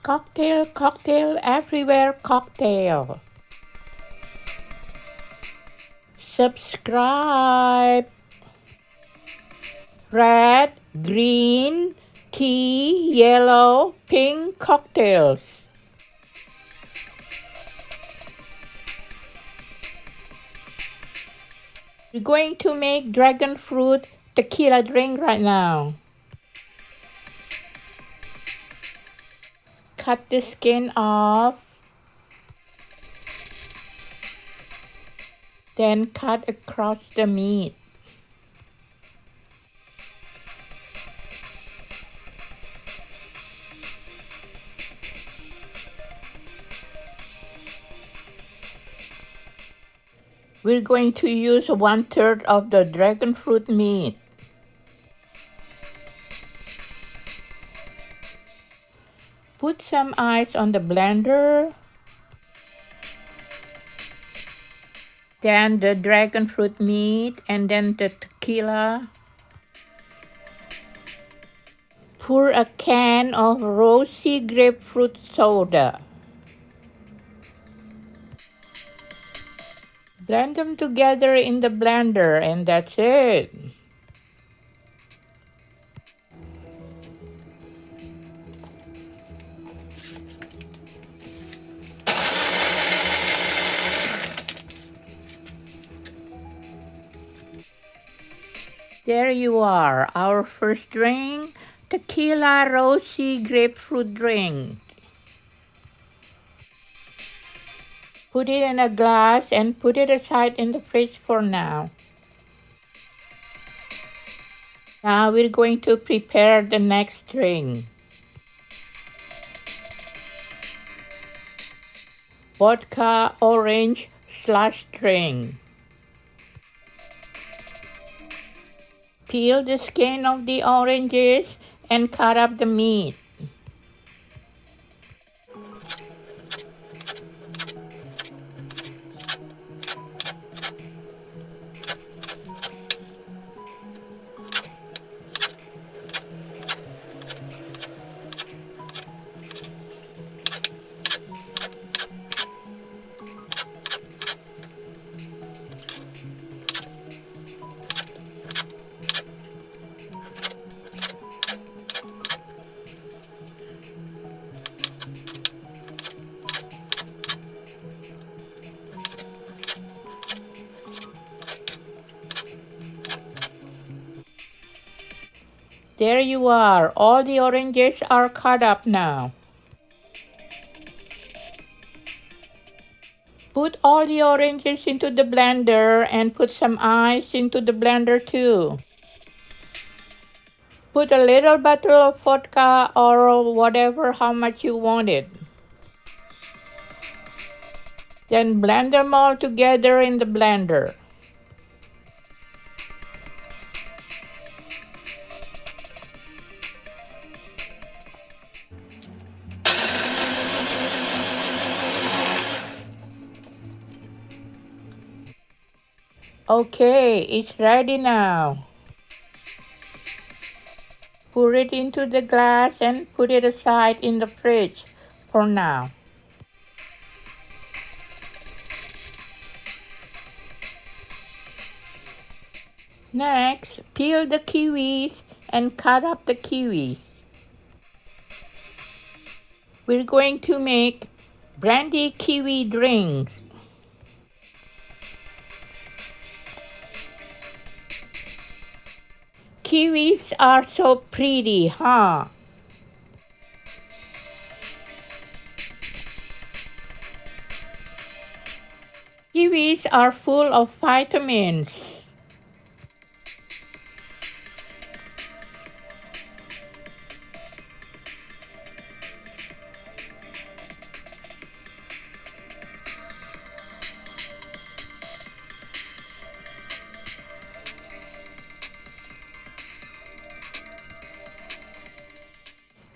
Cocktail, cocktail, everywhere cocktail. Subscribe. Red, green, tea, yellow, pink cocktails. We're going to make dragon fruit tequila drink right now. Cut the skin off. Then cut across the meat. We're going to use 1/3 of the dragon fruit meat. Put some ice on the blender. Then the dragon fruit meat and then the tequila. Pour a can of rosy grapefruit soda. Blend them together in the blender and that's it. There you are, our first drink, tequila rosy grapefruit drink. Put it in a glass and put it aside in the fridge for now. Now we're going to prepare the next drink. Vodka orange slush drink. Peel the skin of the oranges and cut up the meat. There you are, all the oranges are cut up now. Put all the oranges into the blender and put some ice into the blender too. Put a little bottle of vodka or whatever, how much you want it. Then blend them all together in the blender. Okay, it's ready now. Pour it into the glass and put it aside in the fridge for now. Next, peel the kiwis and cut up the kiwis. We're going to make brandy kiwi drinks. Kiwis are so pretty, huh? Kiwis are full of vitamins.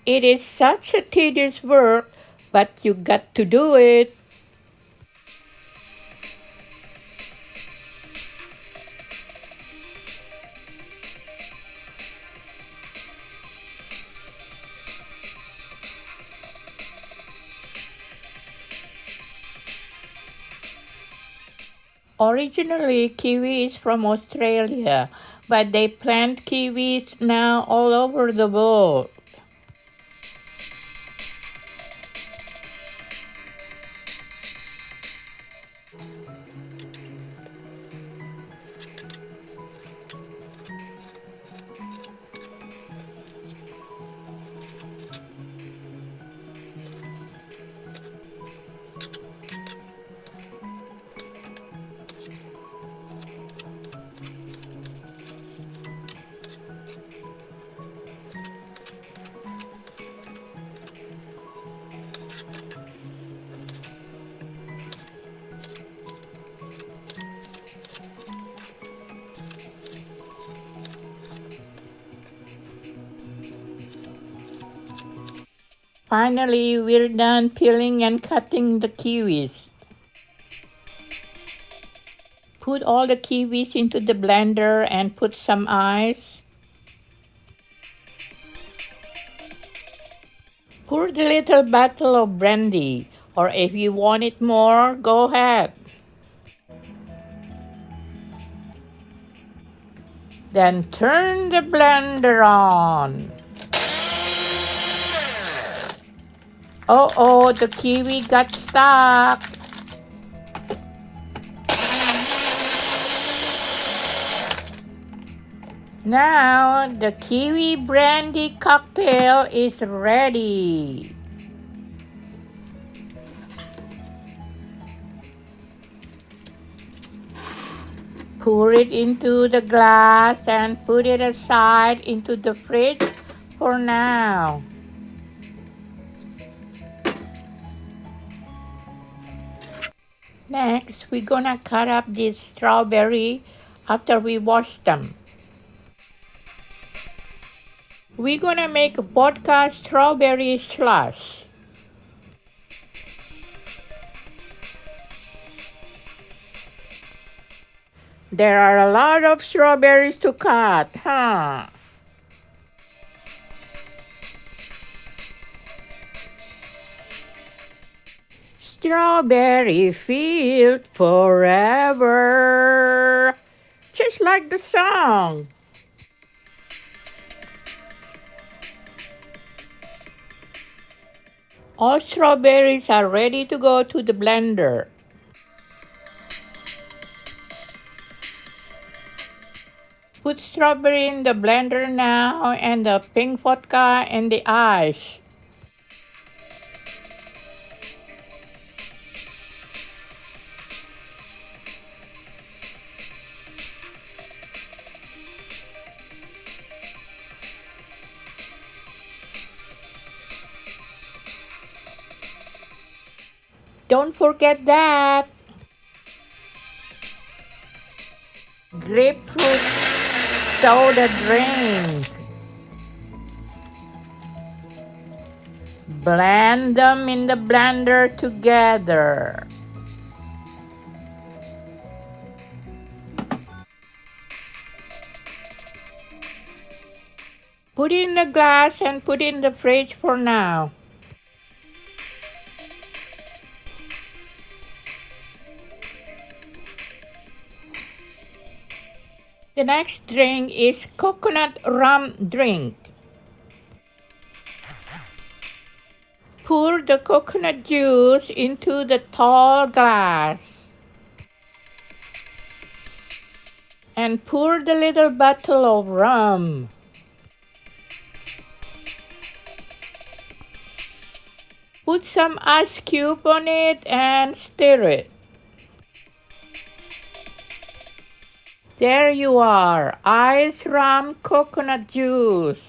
It is such a tedious work, but you got to do it. Originally, kiwi is from Australia, but they plant kiwis now all over the world. Finally, we're done peeling and cutting the kiwis. Put all the kiwis into the blender and put some ice. Pour the little bottle of brandy, or if you want it more, go ahead. Then turn the blender on. Oh, the kiwi got stuck. Now the kiwi brandy cocktail is ready. Pour it into the glass and put it aside into the fridge for now. Next, we're gonna cut up this strawberry after we wash them. We're gonna make vodka strawberry slush. There are a lot of strawberries to cut, huh? Strawberry field forever, just like the song. All strawberries are ready to go to the blender. Put strawberry in the blender now and the pink vodka and the ice. Don't forget that. Grapefruit soda drink. Blend them in the blender together. Put in the glass and put in the fridge for now. The next drink is coconut rum drink. Pour the coconut juice into the tall glass and pour the little bottle of rum. Put some ice cube on it and stir it. There you are, ice rum coconut juice.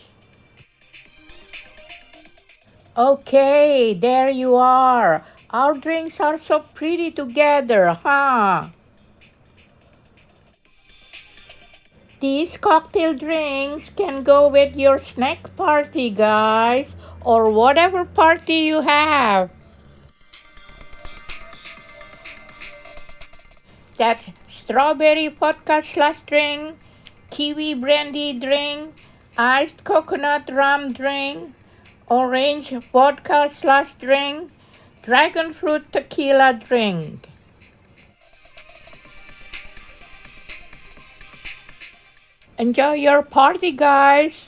Okay, there you are. Our drinks are so pretty together, huh? These cocktail drinks can go with your snack party, guys, or whatever party you have. That strawberry vodka slush drink, kiwi brandy drink, iced coconut rum drink, orange vodka slush drink, dragonfruit tequila drink. Enjoy your party, guys.